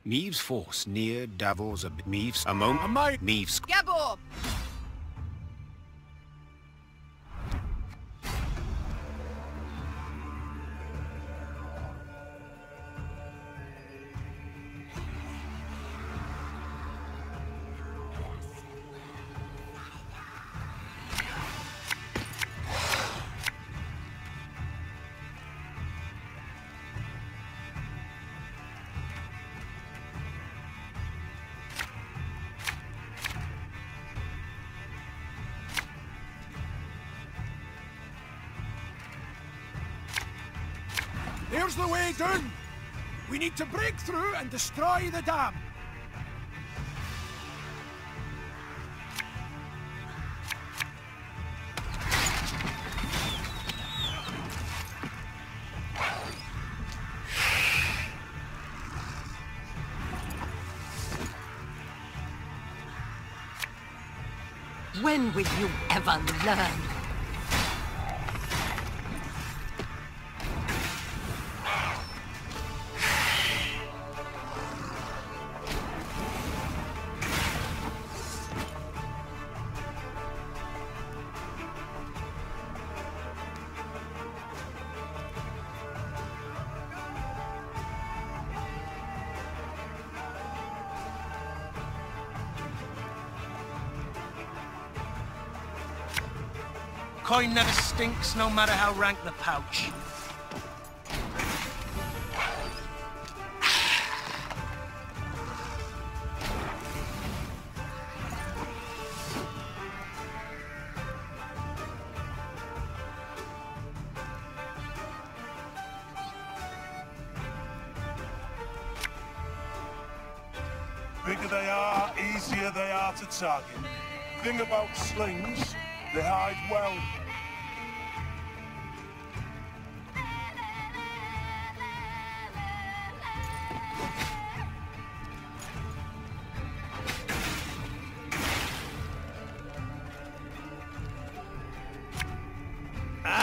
Meaves force near Davos a Meaves a moment Meaves Gabor! There's the way down! We need to break through and destroy the dam! When will you ever learn? Coin never stinks, no matter how rank the pouch. Bigger they are, easier they are to target. Thing about slings, they hide well.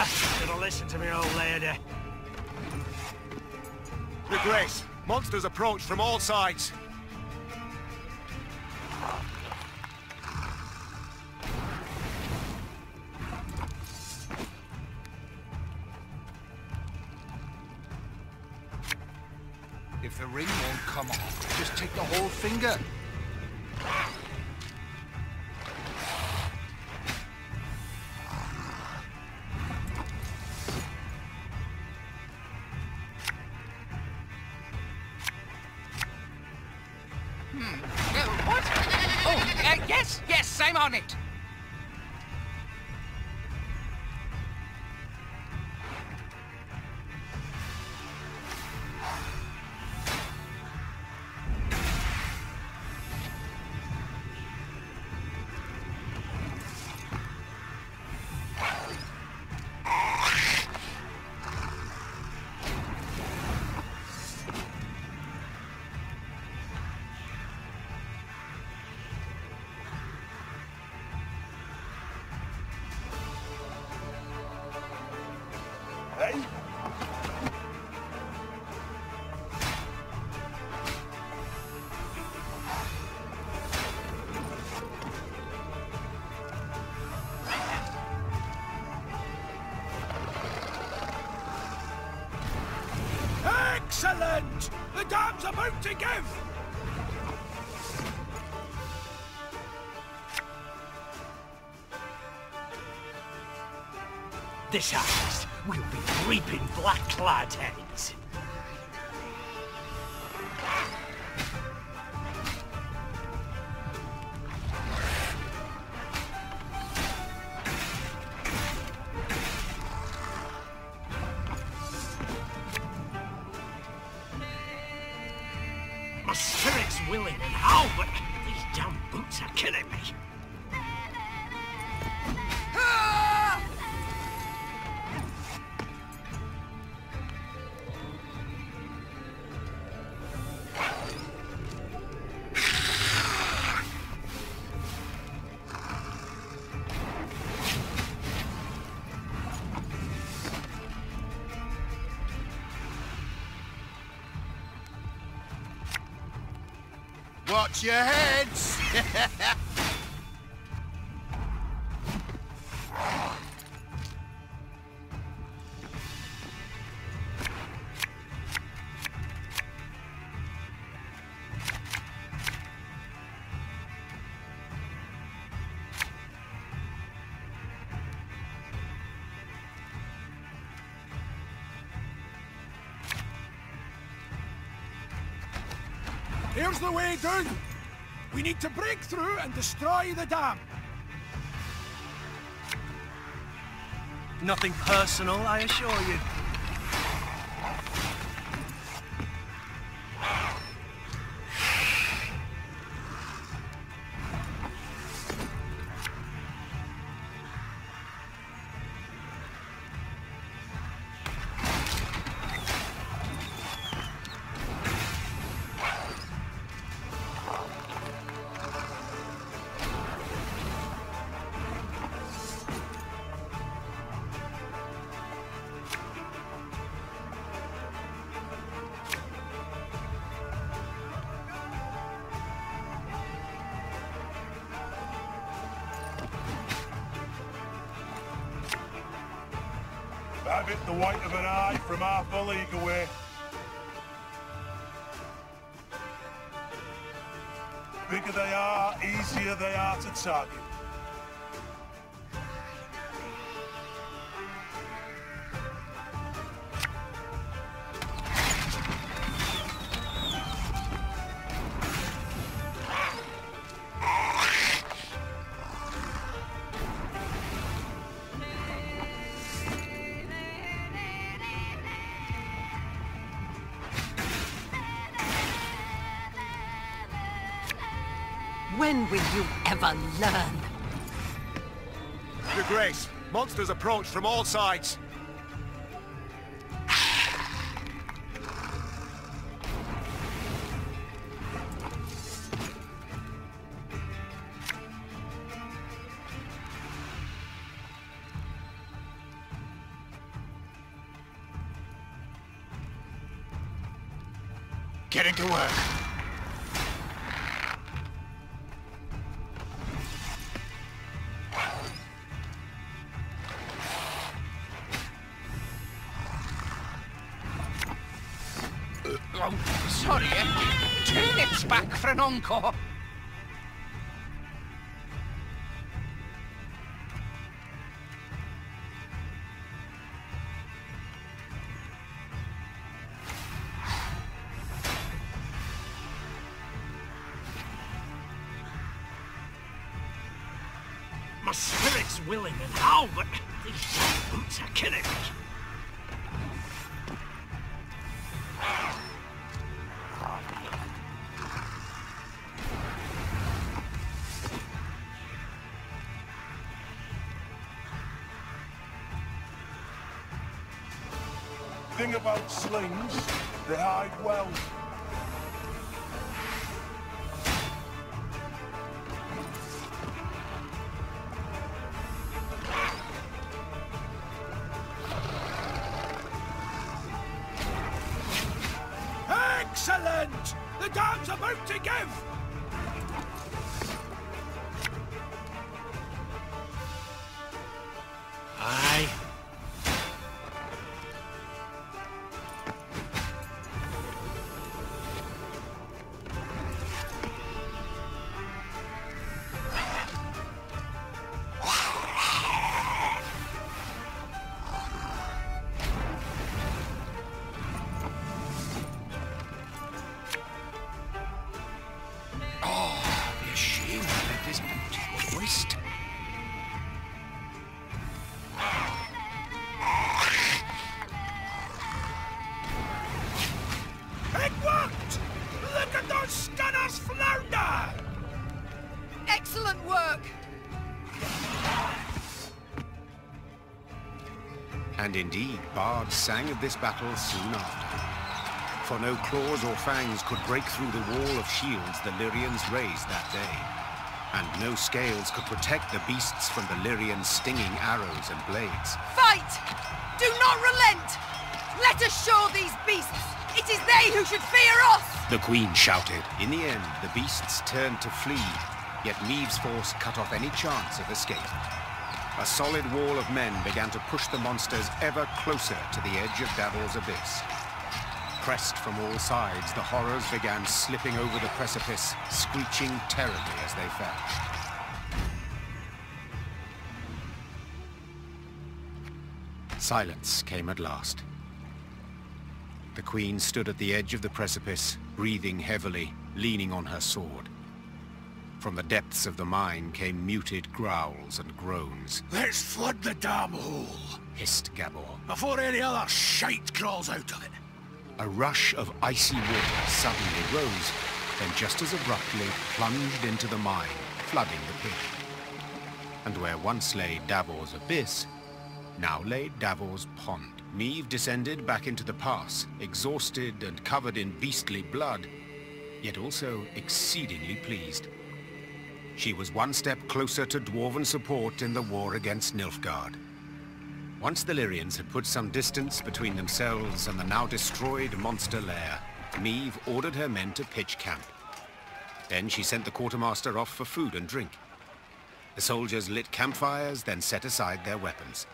Should listen to me, old lady. The Grace. Monsters approach from all sides. If the ring won't come off, just take the whole finger. What? Oh, yes, I'm on it. Hey? Excellent! The dam's about to give! This harvest, we'll be reaping black-clad heads. My spirit's willing and how, but these damn boots are killing me. Watch your heads! Here's the way down. We need to break through and destroy the dam. Nothing personal, I assure you. I've hit the white of an eye from half a league away. Bigger they are, easier they are to target. When will you ever learn? Your Grace, monsters approach from all sides. Get into work. Oh, sorry, turnips back for an encore. My spirit's willing and how, but these boots are killing me. Thing about slings, they hide well. Excellent! The dam's about to give! Aye. It worked! Look at those scanners flounder! Excellent work! And indeed, bards sang of this battle soon after. For no claws or fangs could break through the wall of shields the Lyrians raised that day. And no scales could protect the beasts from the Lyrians' stinging arrows and blades. Fight! Do not relent! Let us show these beasts! It is they who should fear us! The Queen shouted. In the end, the beasts turned to flee, yet Maeve's force cut off any chance of escape. A solid wall of men began to push the monsters ever closer to the edge of Davor's abyss. Pressed from all sides, the horrors began slipping over the precipice, screeching terribly as they fell. Silence came at last. The Queen stood at the edge of the precipice, breathing heavily, leaning on her sword. From the depths of the mine came muted growls and groans. Let's flood the damn hole, Hissed Gabor. before any other shite crawls out of it. A rush of icy water suddenly rose, then just as abruptly plunged into the mine, flooding the pit. And where once lay Davor's abyss, now lay Davor's pond. Maeve descended back into the pass, exhausted and covered in beastly blood, yet also exceedingly pleased. She was one step closer to dwarven support in the war against Nilfgaard. Once the Lyrians had put some distance between themselves and the now destroyed monster lair, Maeve ordered her men to pitch camp. Then she sent the quartermaster off for food and drink. The soldiers lit campfires, then set aside their weapons.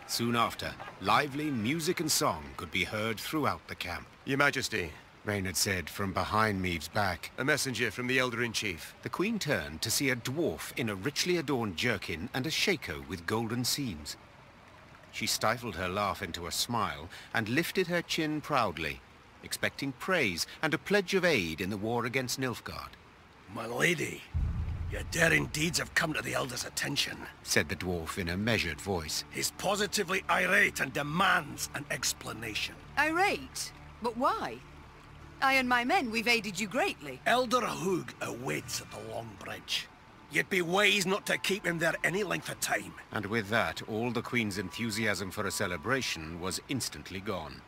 Soon after, lively music and song could be heard throughout the camp. Your Majesty, Reynard said from behind Maeve's back. a messenger from the Elder-in-Chief. The Queen turned to see a dwarf in a richly adorned jerkin and a shako with golden seams. She stifled her laugh into a smile and lifted her chin proudly, expecting praise and a pledge of aid in the war against Nilfgaard. My lady, your daring deeds have come to the Elder's attention. Said the dwarf in a measured voice. He's positively irate and demands an explanation. Irate? But why? I and my men, we've aided you greatly. Elder Hoog awaits at the Long Bridge. You'd be wise not to keep him there any length of time. And with that, all the Queen's enthusiasm for a celebration was instantly gone.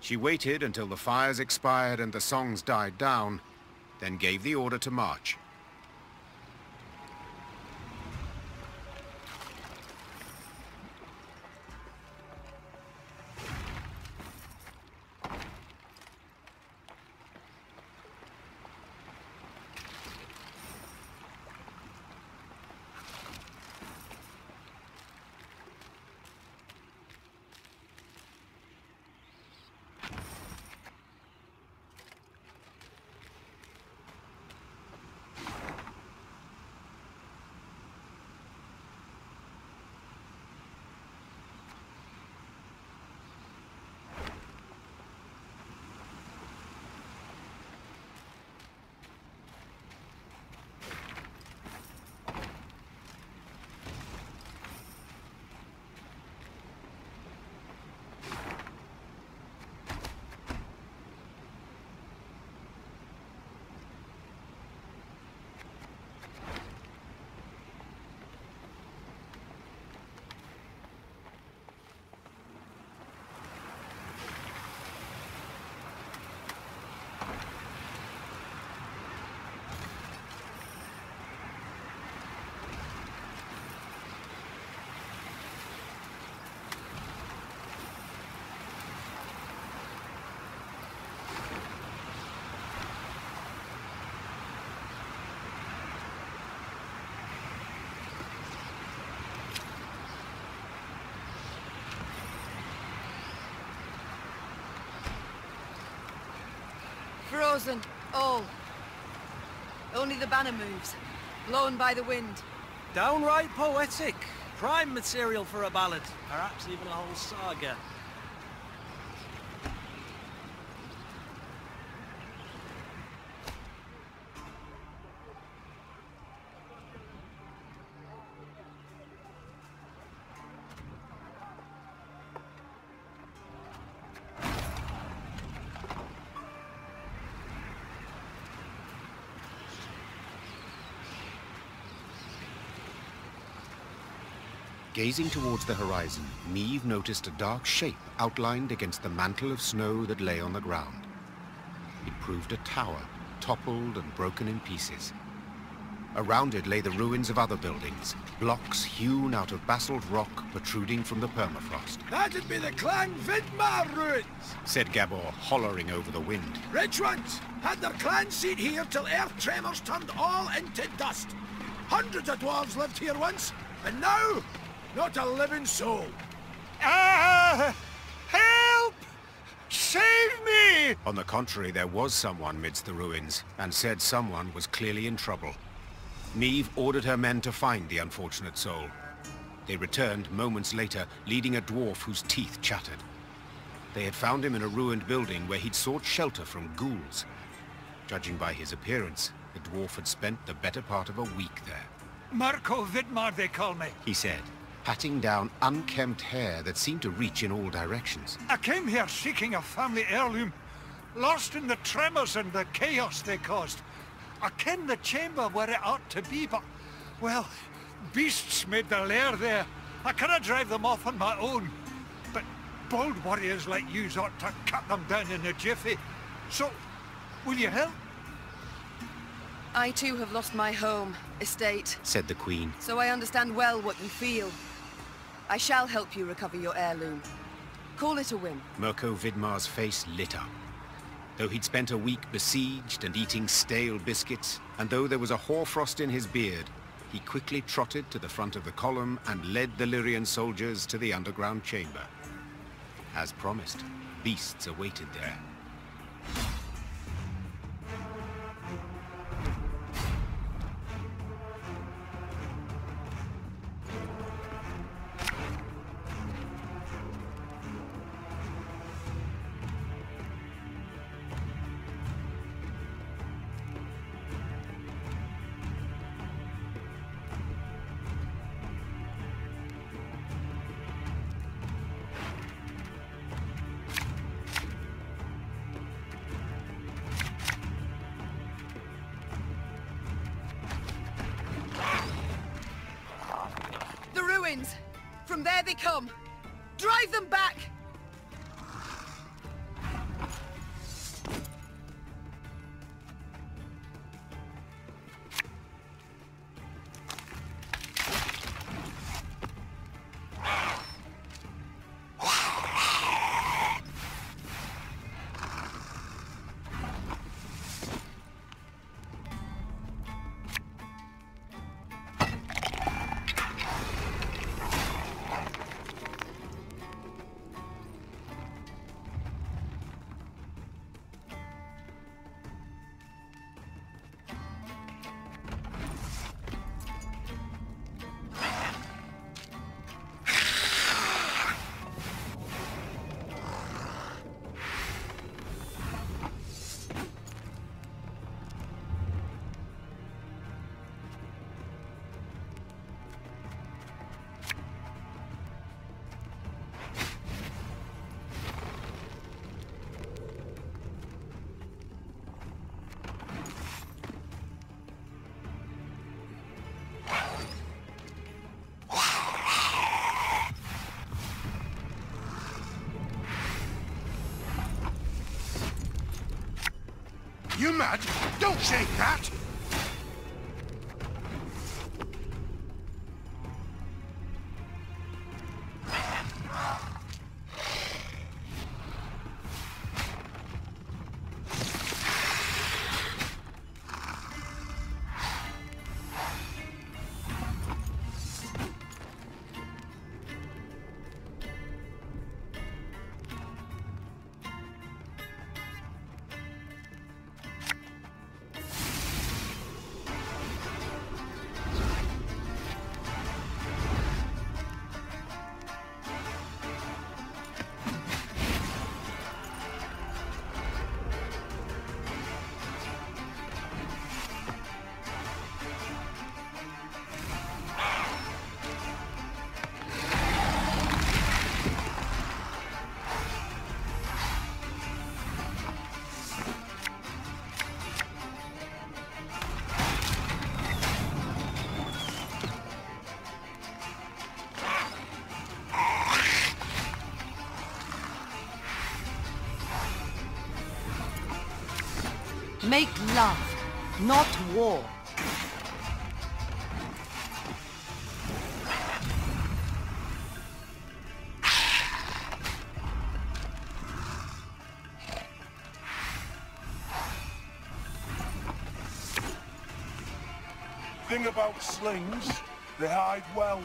She waited until the fires expired and the songs died down, then gave the order to march. Frozen, all. Only the banner moves, blown by the wind. Downright poetic. Prime material for a ballad. Perhaps even a whole saga. Gazing towards the horizon, Maeve noticed a dark shape outlined against the mantle of snow that lay on the ground. It proved a tower, toppled and broken in pieces. Around it lay the ruins of other buildings, blocks hewn out of basalt rock protruding from the permafrost. That'd be the Clan Vidmar ruins, said Gabor, hollering over the wind. rich ones. Had their clan seat here till earth tremors turned all into dust. Hundreds of dwarves lived here once, and now, not a living soul. Help! Save me! On the contrary, there was someone midst the ruins, and said someone was clearly in trouble. Neve ordered her men to find the unfortunate soul. They returned moments later, leading a dwarf whose teeth chattered. They had found him in a ruined building where he'd sought shelter from ghouls. Judging by his appearance, the dwarf had spent the better part of a week there. Marco Vidmar, they call me. He said, patting down unkempt hair that seemed to reach in all directions. I came here seeking a family heirloom, lost in the tremors and the chaos they caused. I ken the chamber where it ought to be, but, well, beasts made their lair there. I cannot drive them off on my own. But bold warriors like you ought to cut them down in a jiffy. So, will you help? I too have lost my home, estate, Said the Queen. so I understand well what you feel. I shall help you recover your heirloom. Call it a whim. Mirko Vidmar's face lit up. Though he'd spent a week besieged and eating stale biscuits, and though there was a hoarfrost in his beard, he quickly trotted to the front of the column and led the Lyrian soldiers to the underground chamber. As promised, beasts awaited there. From there they come. Drive them back! You mad? Don't shake that! Make love, not war. Thing about slings, they hide well.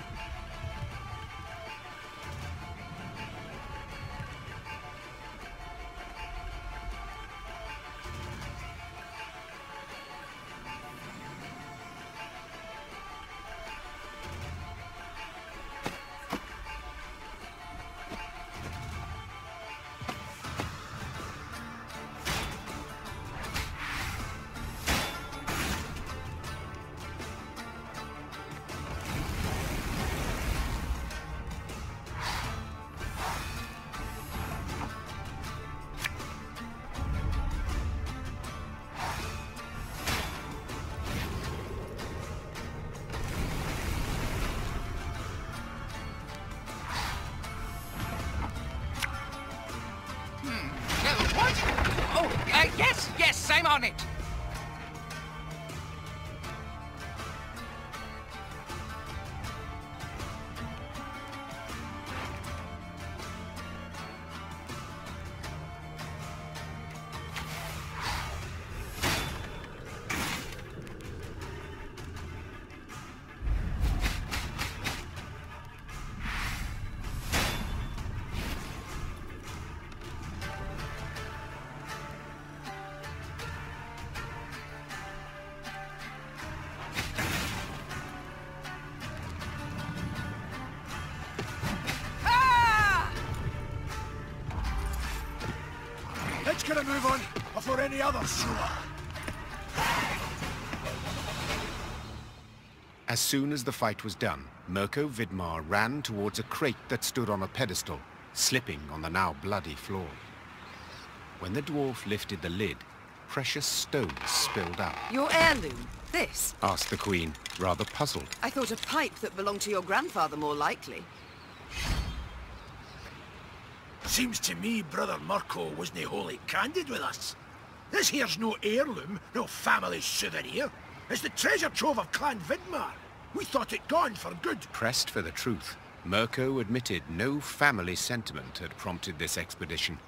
Yes, I'm on it. Let's get a move on before any others show up. As soon as the fight was done, Mirko Vidmar ran towards a crate that stood on a pedestal, slipping on the now bloody floor. When the dwarf lifted the lid, precious stones spilled out. Your heirloom? This? Asked the Queen, rather puzzled. I thought a pipe that belonged to your grandfather more likely. Seems to me Brother Mirko wasn't wholly candid with us. This here's no heirloom, no family souvenir. It's the treasure trove of Clan Vidmar. We thought it gone for good. Pressed for the truth, Mirko admitted no family sentiment had prompted this expedition.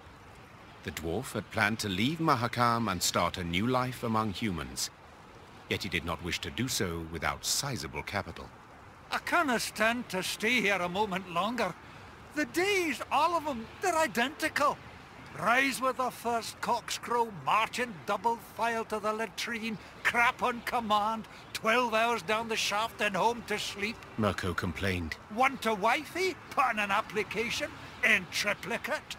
The dwarf had planned to leave Mahakam and start a new life among humans. Yet he did not wish to do so without sizable capital. I can't stand to stay here a moment longer. The days, all of them, they're identical. Rise with the first cockscrow, march in double file to the latrine, crap on command, 12 hours down the shaft and home to sleep. Mirko complained. Want a wifey? Put in an application, in triplicate.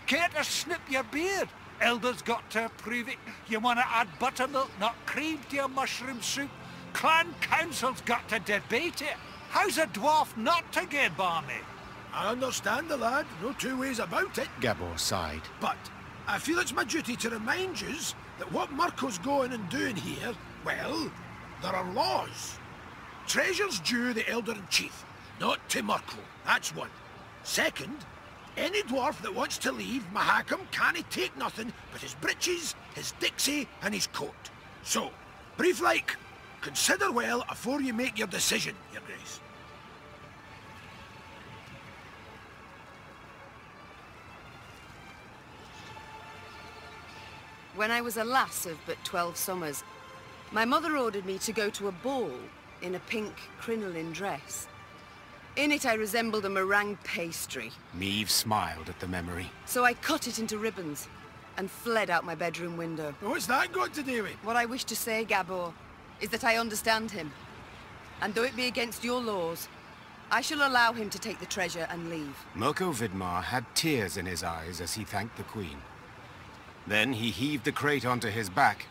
Care to snip your beard? Elders got to approve it. You want to add buttermilk, not cream, to your mushroom soup? Clan council's got to debate it. How's a dwarf not to get balmy? I understand the lad, no two ways about it. Gabor sighed. But I feel it's my duty to remind yous that what Mirko's going and doing here, well, there are laws. Treasure's due the Elder-in-Chief, not to Mirko. That's one. Second, any dwarf that wants to leave Mahakam can't take nothing but his breeches, his dixie, and his coat. So, brief like, consider well afore you make your decision, Your Grace. When I was a lass of but 12 summers, my mother ordered me to go to a ball in a pink crinoline dress. In it I resembled a meringue pastry. Meve smiled at the memory. So I cut it into ribbons and fled out my bedroom window. What's that got to do with? What I wish to say, Gabor, is that I understand him. And though it be against your laws, I shall allow him to take the treasure and leave. Mirko Vidmar had tears in his eyes as he thanked the Queen. Then he heaved the crate onto his back,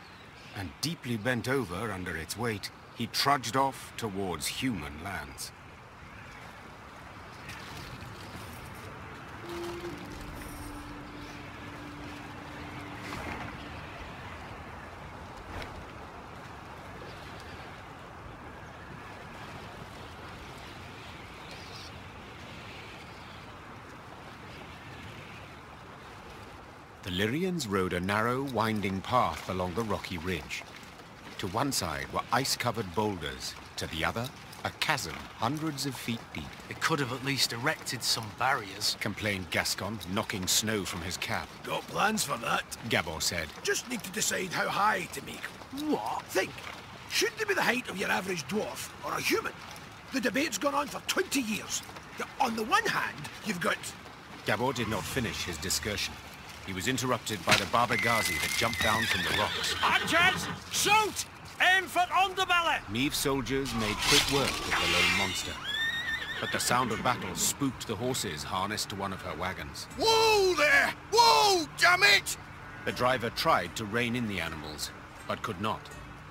and deeply bent over under its weight, he trudged off towards human lands. The Lyrians rode a narrow, winding path along the rocky ridge. To one side were ice-covered boulders, to the other, a chasm hundreds of feet deep. It could have at least erected some barriers, Complained Gascon, knocking snow from his cap. Got plans for that. Gabor said. Just need to decide how high to make. What? Think. Should they be the height of your average dwarf or a human? The debate's gone on for 20 years. On the one hand, you've got... Gabor did not finish his discursion. He was interrupted by the Baba Ghazi that jumped down from the rocks. Archers, shoot! Aim for underbelly! Meave's soldiers made quick work of the lone monster. But the sound of battle spooked the horses harnessed to one of her wagons. Whoa there! Whoa, damn it! The driver tried to rein in the animals, but could not.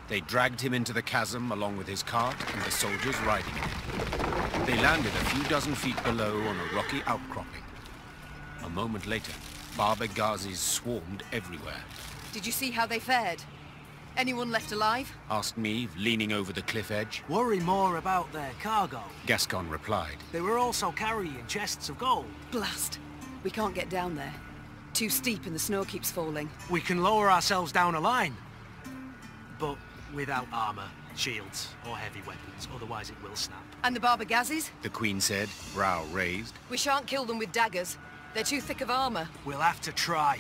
They dragged him into the chasm along with his cart and the soldiers riding it. They landed a few dozen feet below on a rocky outcropping. A moment later, Baba Ghazis swarmed everywhere. Did you see how they fared? Anyone left alive? Asked Meave, leaning over the cliff edge. Worry more about their cargo. Gascon replied. They were also carrying chests of gold. Blast. We can't get down there. Too steep and the snow keeps falling. We can lower ourselves down a line. But without armor, shields, or heavy weapons, otherwise it will snap. And the Baba Ghazis? The Queen said, brow raised. We shan't kill them with daggers. They're too thick of armor. We'll have to try.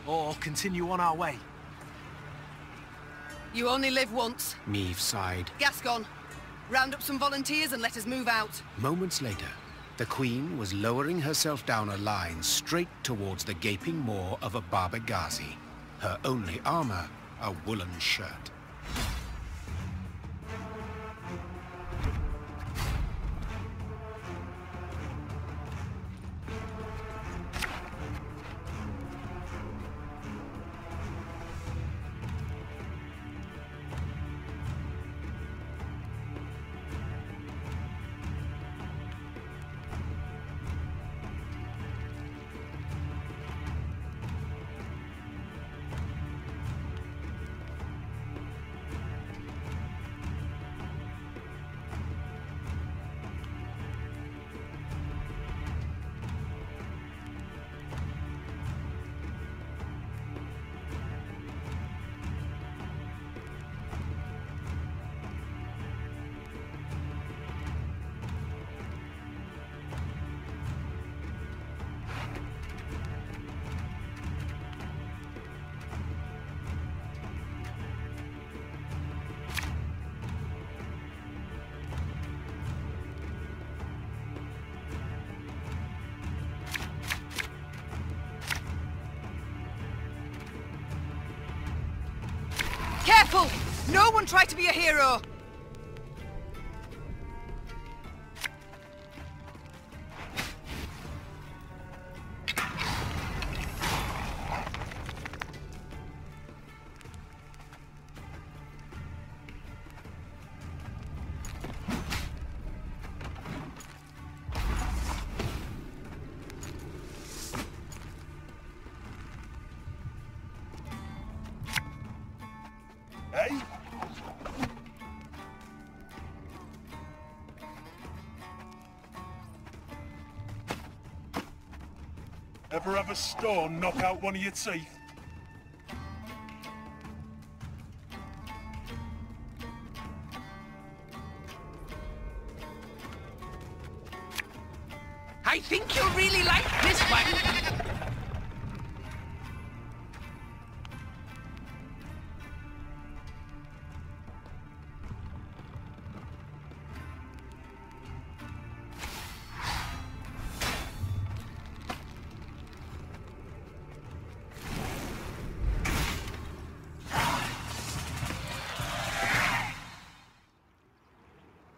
Or continue on our way. You only live once. Meave sighed. Gascon, round up some volunteers and let us move out. Moments later, the Queen was lowering herself down a line straight towards the gaping maw of a Baba Ghazi. Her only armor, a woolen shirt. Careful! No one try to be a hero! Hey? Ever have a stone knock out one of your teeth? I think you'll really like this one.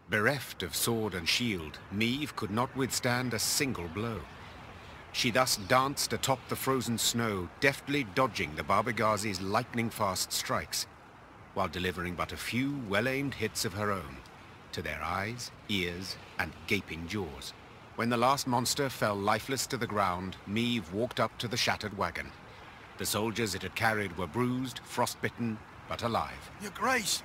Bereft of sword and shield, Meave could not withstand a single blow. She thus danced atop the frozen snow, deftly dodging the Baba Ghazi's lightning-fast strikes, while delivering but a few well-aimed hits of her own, to their eyes, ears, and gaping jaws. When the last monster fell lifeless to the ground, Meave walked up to the shattered wagon. The soldiers it had carried were bruised, frostbitten, but alive. Your Grace,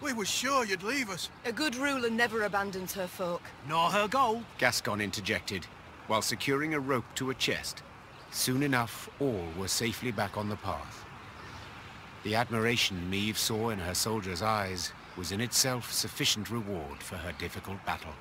we were sure you'd leave us. A good ruler never abandons her folk. Nor her gold. Gascon interjected, while securing a rope to a chest. Soon enough, all were safely back on the path. The admiration Meave saw in her soldiers' eyes was in itself sufficient reward for her difficult battle.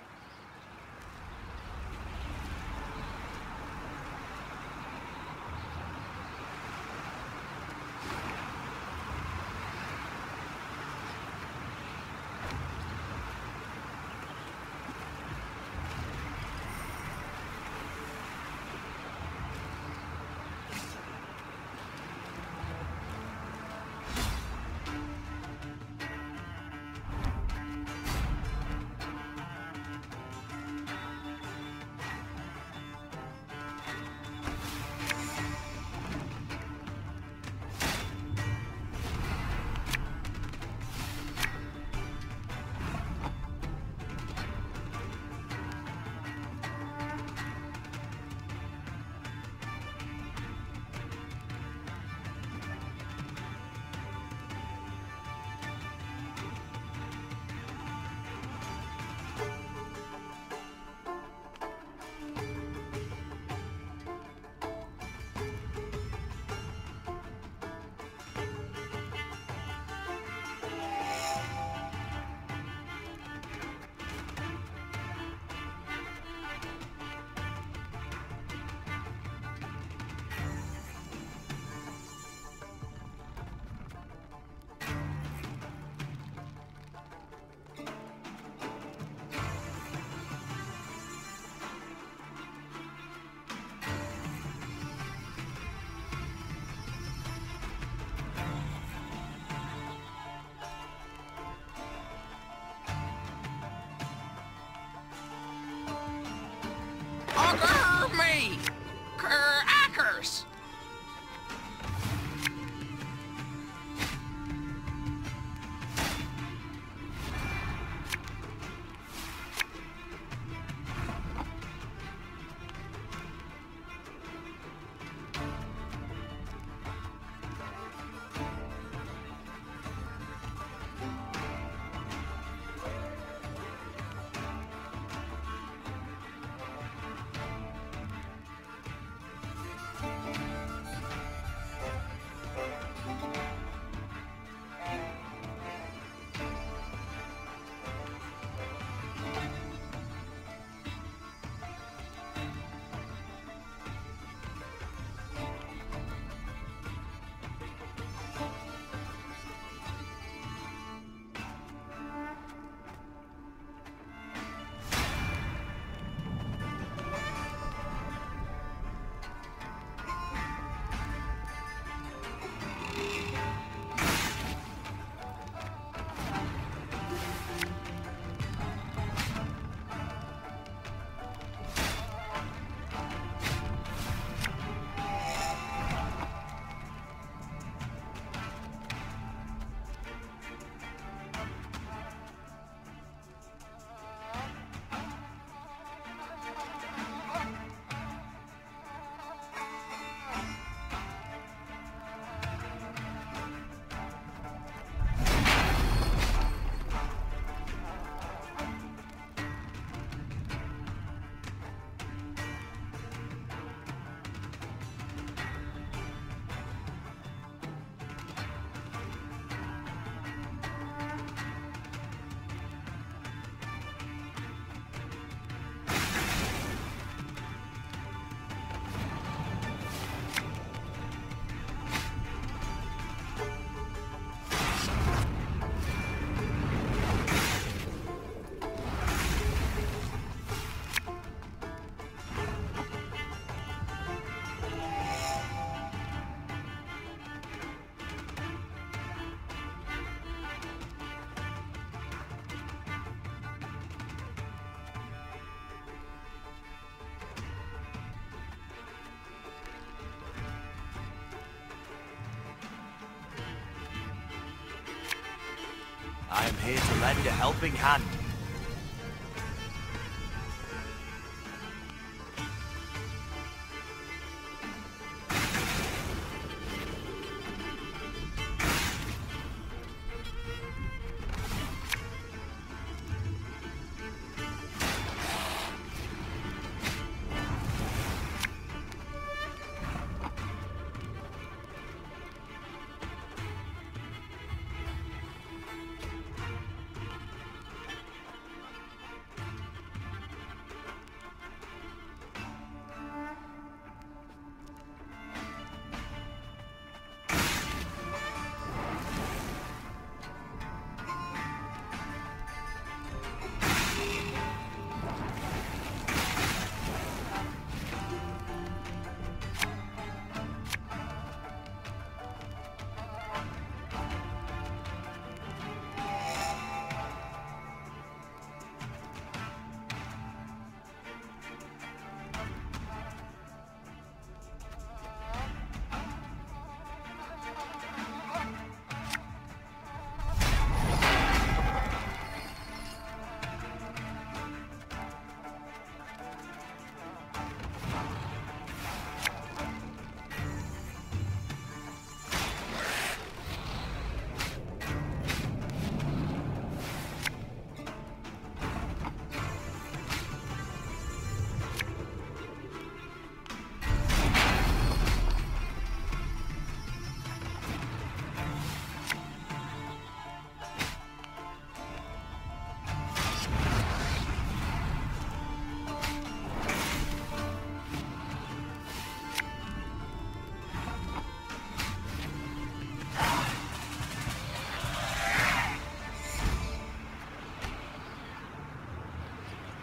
I am here to lend a helping hand.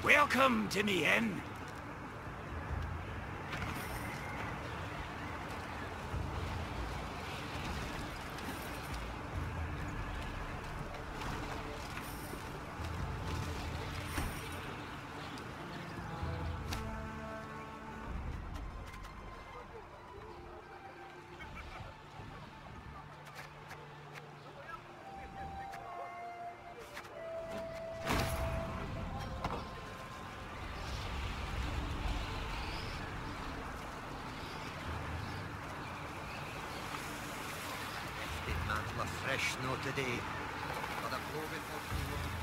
Welcome to me inn. A fresh snow today, but a blow before too long.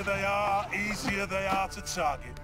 bigger they are, easier they are to target.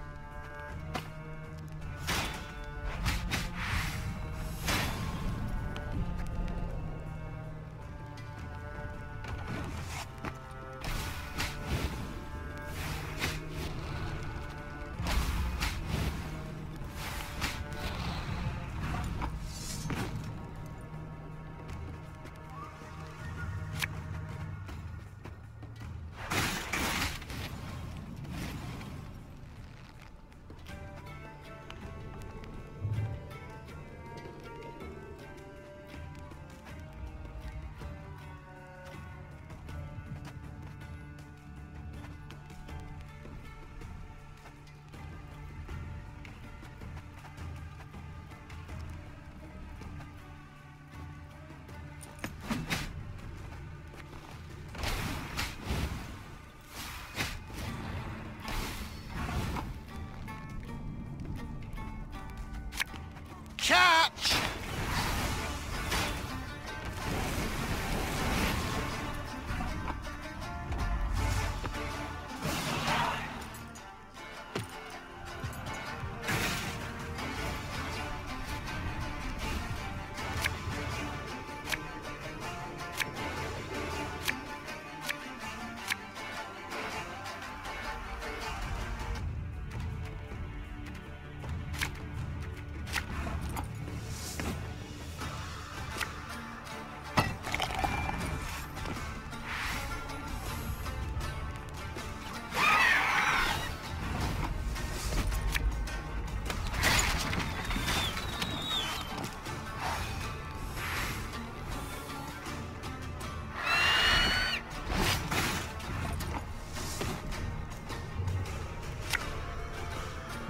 Catch!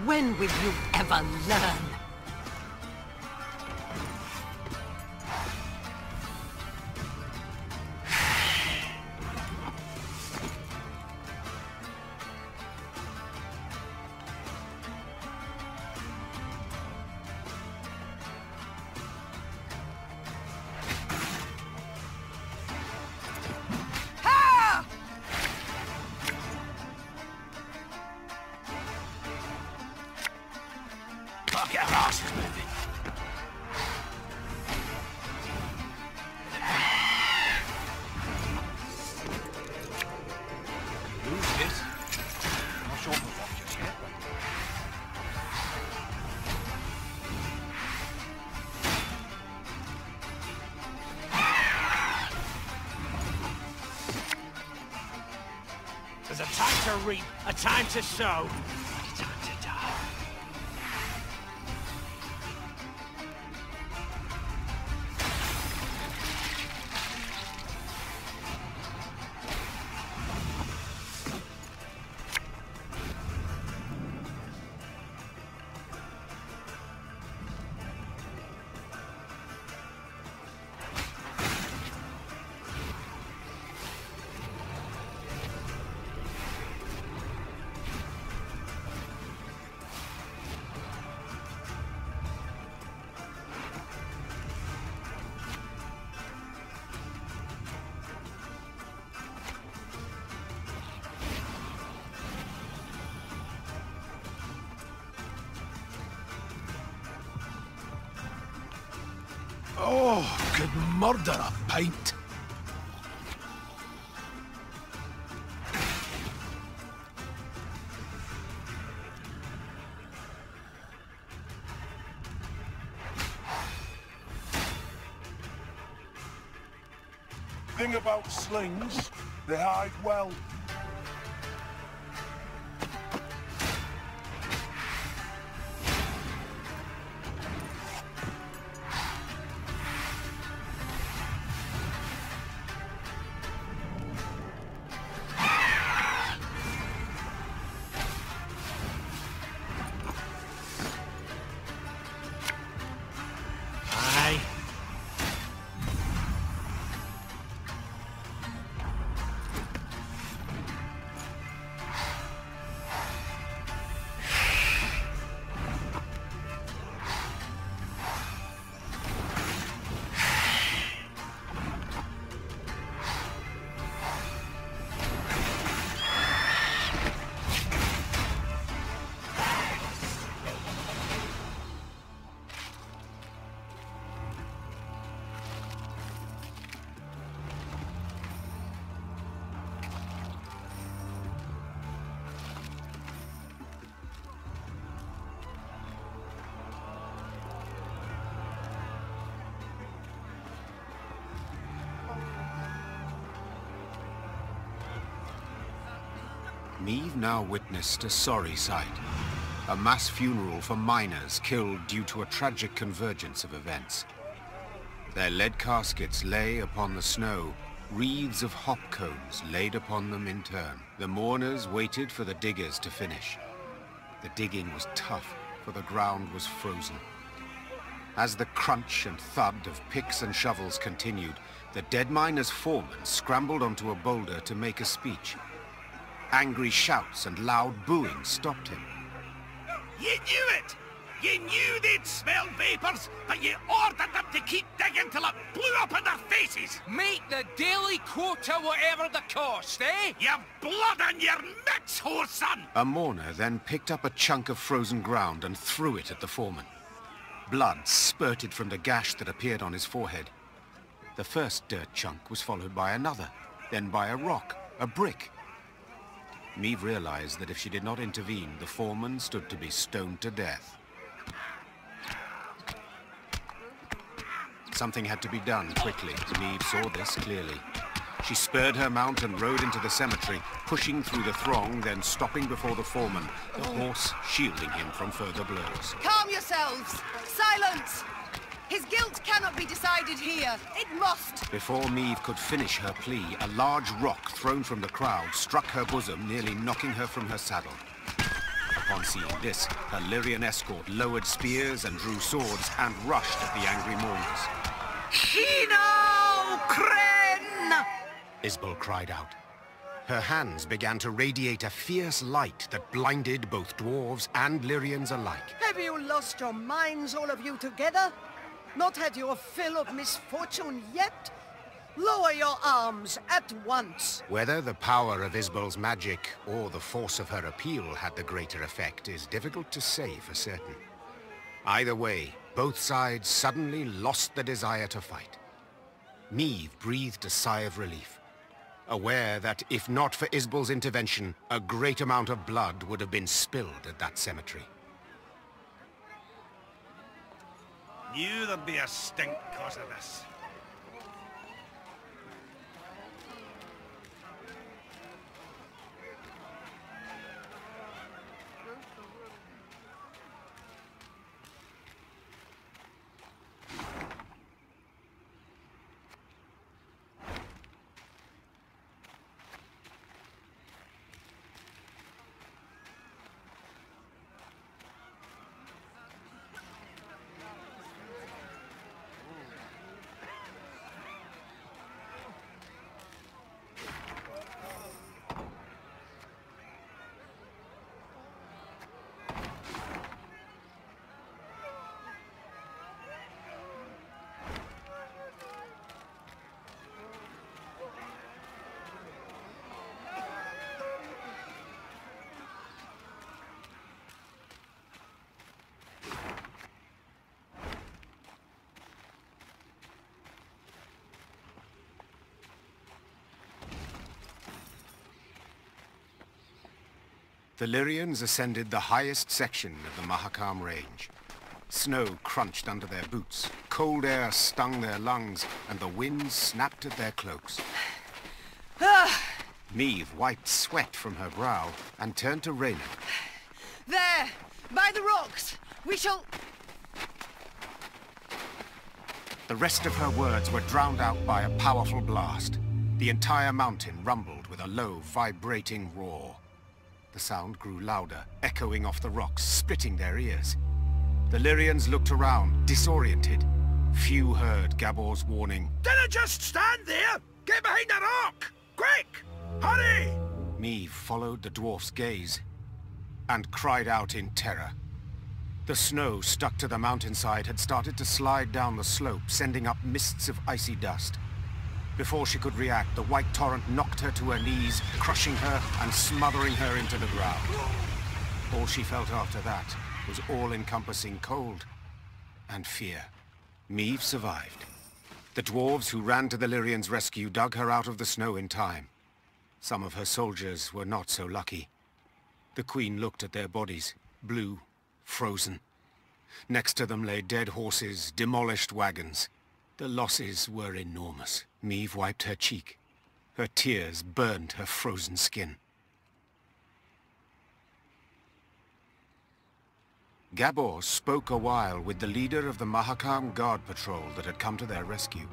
When will you ever learn? Get our asses moving. Lose this. Not sure what just yet. There's a time to reap, a time to sow. Oh, could murder a pint. Thing about slings, they hide well. Meve now witnessed a sorry sight. A mass funeral for miners killed due to a tragic convergence of events. Their lead caskets lay upon the snow, wreaths of hop cones laid upon them in turn. The mourners waited for the diggers to finish. The digging was tough, for the ground was frozen. As the crunch and thud of picks and shovels continued, the dead miner's foreman scrambled onto a boulder to make a speech. Angry shouts and loud booing stopped him. You knew it! You knew they'd smell vapors, but you ordered them to keep digging till it blew up in their faces! Make the daily quota whatever the cost, eh? You've blood on your mitts, whore son! A mourner then picked up a chunk of frozen ground and threw it at the foreman. Blood spurted from the gash that appeared on his forehead. The first dirt chunk was followed by another, then by a rock, a brick. Meve realized that if she did not intervene, the foreman stood to be stoned to death. Something had to be done quickly. Meve saw this clearly. She spurred her mount and rode into the cemetery, pushing through the throng, then stopping before the foreman, the horse shielding him from further blows. Calm yourselves! Silence! His guilt cannot be decided here. It must! Before Meve could finish her plea, a large rock thrown from the crowd struck her bosom, nearly knocking her from her saddle. Upon seeing this, her Lyrian escort lowered spears and drew swords and rushed at the angry mourners. Shino Kren! Isbel cried out. Her hands began to radiate a fierce light that blinded both dwarves and Lyrians alike. Have you lost your minds, all of you together? Not had your fill of misfortune yet? Lower your arms at once. Whether the power of Isbel's magic or the force of her appeal had the greater effect is difficult to say for certain. Either way, both sides suddenly lost the desire to fight. Meve breathed a sigh of relief, aware that if not for Isbel's intervention, a great amount of blood would have been spilled at that cemetery. Knew there'd be a stink cause of this. The Lyrians ascended the highest section of the Mahakam Range. Snow crunched under their boots, cold air stung their lungs, and the wind snapped at their cloaks. Meve wiped sweat from her brow and turned to Raynor. There! By the rocks! We shall... The rest of her words were drowned out by a powerful blast. The entire mountain rumbled with a low, vibrating roar. The sound grew louder, echoing off the rocks, splitting their ears. The Lyrians looked around, disoriented. Few heard Gabor's warning. Dinna just stand there! Get behind the rock! Quick! Hurry! Meve followed the dwarf's gaze and cried out in terror. The snow stuck to the mountainside had started to slide down the slope, sending up mists of icy dust. Before she could react, the white torrent knocked her to her knees, crushing her and smothering her into the ground. All she felt after that was all-encompassing cold and fear. Meve survived. The dwarves who ran to the Lyrians' rescue dug her out of the snow in time. Some of her soldiers were not so lucky. The Queen looked at their bodies, blue, frozen. Next to them lay dead horses, demolished wagons. The losses were enormous. Meve wiped her cheek. Her tears burned her frozen skin. Gabor spoke a while with the leader of the Mahakam Guard Patrol that had come to their rescue.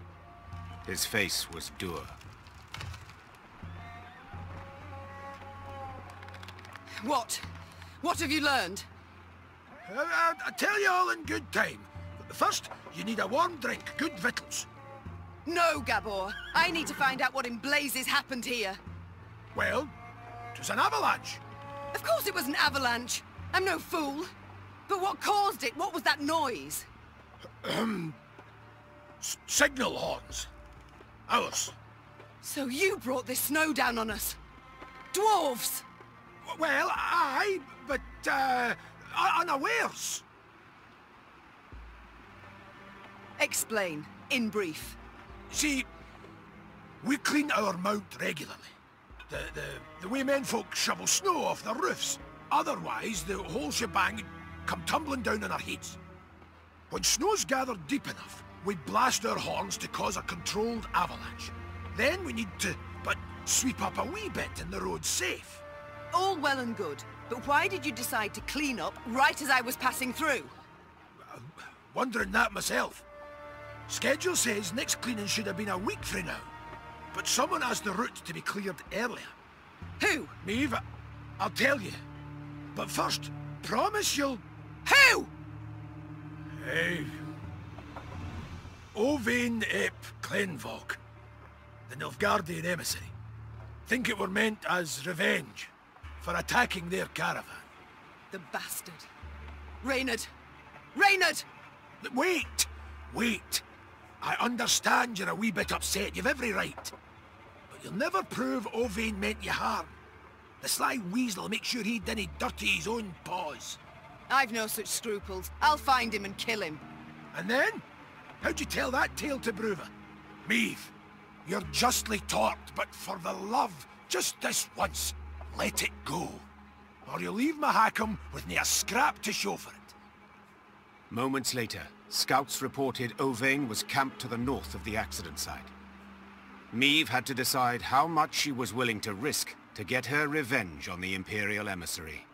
His face was dour. What? What have you learned? I'll tell you all in good time. First, you need a warm drink, good victuals. No, Gabor. I need to find out what in blazes happened here. Well, it was an avalanche. Of course it was an avalanche. I'm no fool. But what caused it? What was that noise? Signal horns. Ours. So you brought this snow down on us? Dwarves! Well, aye, but, unawares. Explain, in brief. See, we clean our mount regularly. The way men folk shovel snow off their roofs. Otherwise, the whole shebang would come tumbling down on our heads. When snow's gathered deep enough, we blast our horns to cause a controlled avalanche. Then we need to, sweep up a wee bit and the road's safe. All well and good, but why did you decide to clean up right as I was passing through? Wondering that myself. Schedule says next cleaning should have been a week from now. But someone asked the route to be cleared earlier. Who? Maeve, I'll tell you. But first, promise you'll... Who? Hey. Owain ep Clenvog, the Nilfgaardian emissary. Think it were meant as revenge for attacking their caravan. The bastard. Reynard! Reynard! Wait! Wait! I understand you're a wee bit upset, you've every right. But you'll never prove Owain meant you harm. The sly weasel make sure he didn't dirty his own paws. I've no such scruples. I'll find him and kill him. And then? How'd you tell that tale to Bruva? Maeve, you're justly torqued, but for the love, just this once, let it go. Or you'll leave Mahakam with near a scrap to show for it. Moments later, scouts reported Owain was camped to the north of the accident site. Maeve had to decide how much she was willing to risk to get her revenge on the Imperial emissary.